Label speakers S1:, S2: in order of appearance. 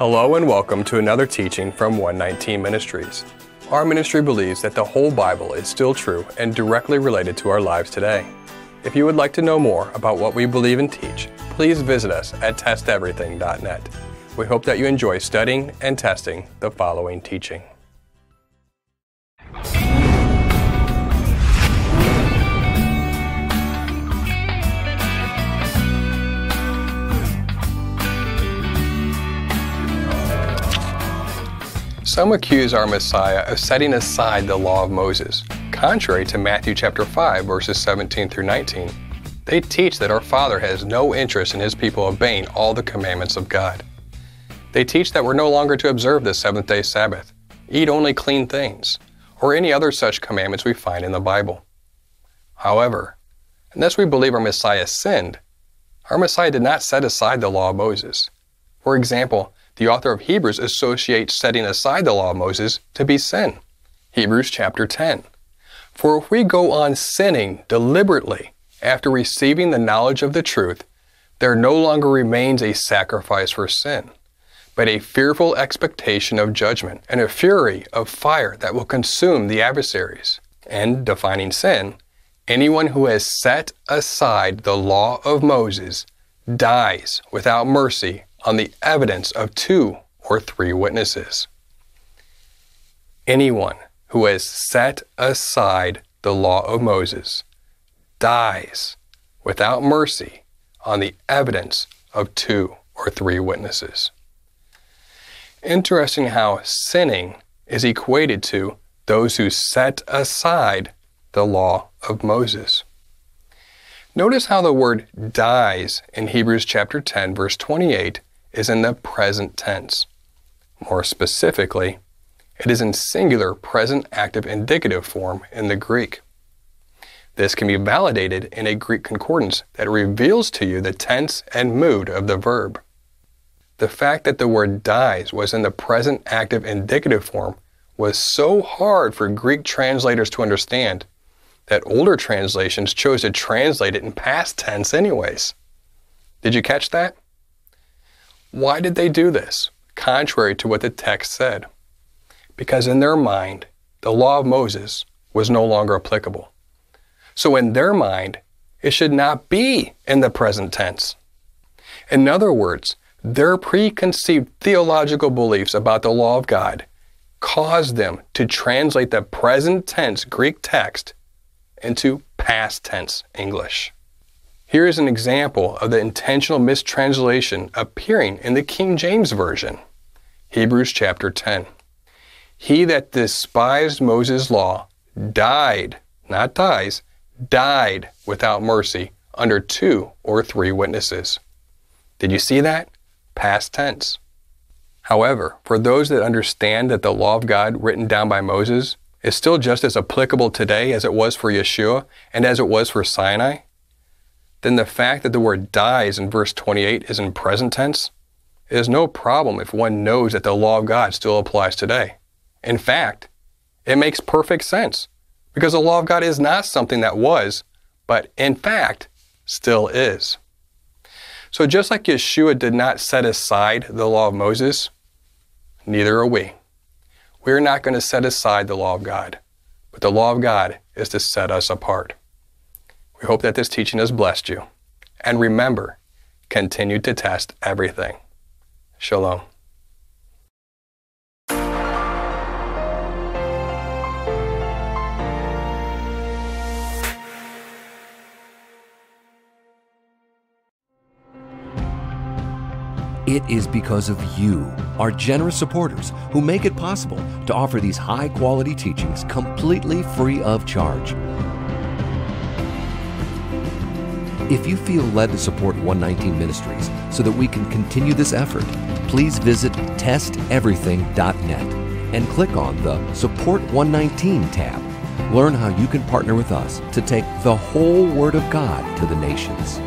S1: Hello and welcome to another teaching from 119 Ministries. Our ministry believes that the whole Bible is still true and directly related to our lives today. If you would like to know more about what we believe and teach, please visit us at testeverything.net. We hope that you enjoy studying and testing the following teaching. Some accuse our Messiah of setting aside the law of Moses. Contrary to Matthew chapter 5, verses 17 through 19, they teach that our Father has no interest in His people obeying all the commandments of God. They teach that we're no longer to observe the seventh-day Sabbath, eat only clean things, or any other such commandments we find in the Bible. However, unless we believe our Messiah sinned, our Messiah did not set aside the law of Moses. For example, the author of Hebrews associates setting aside the law of Moses to be sin. Hebrews chapter 10. For if we go on sinning deliberately after receiving the knowledge of the truth, there no longer remains a sacrifice for sin, but a fearful expectation of judgment and a fury of fire that will consume the adversaries. And defining sin, anyone who has set aside the law of Moses dies without mercy on the evidence of 2 or 3 witnesses. Anyone who has set aside the law of Moses dies without mercy on the evidence of 2 or 3 witnesses. Interesting how sinning is equated to those who set aside the law of Moses. Notice how the word dies in Hebrews chapter 10, verse 28 is in the present tense. More specifically, it is in singular present active indicative form in the Greek. This can be validated in a Greek concordance that reveals to you the tense and mood of the verb. The fact that the word dies was in the present active indicative form was so hard for Greek translators to understand that older translations chose to translate it in past tense anyways. Did you catch that? Why did they do this, contrary to what the text said? Because in their mind, the law of Moses was no longer applicable. So in their mind, it should not be in the present tense. In other words, their preconceived theological beliefs about the law of God caused them to translate the present tense Greek text into past tense English. Here is an example of the intentional mistranslation appearing in the King James Version. Hebrews chapter 10. He that despised Moses' law died, not dies, died without mercy under 2 or 3 witnesses. Did you see that? Past tense. However, for those that understand that the law of God written down by Moses is still just as applicable today as it was for Yeshua and as it was for Sinai, then the fact that the word dies in verse 28 is in present tense is no problem if one knows that the law of God still applies today. In fact, it makes perfect sense because the law of God is not something that was, but in fact, still is. So just like Yeshua did not set aside the law of Moses, neither are we. We're not going to set aside the law of God, but the law of God is to set us apart. We hope that this teaching has blessed you. And remember, continue to test everything. Shalom.
S2: It is because of you, our generous supporters, who make it possible to offer these high-quality teachings completely free of charge. If you feel led to support 119 Ministries so that we can continue this effort, please visit testeverything.net and click on the Support 119 tab. Learn how you can partner with us to take the whole Word of God to the nations.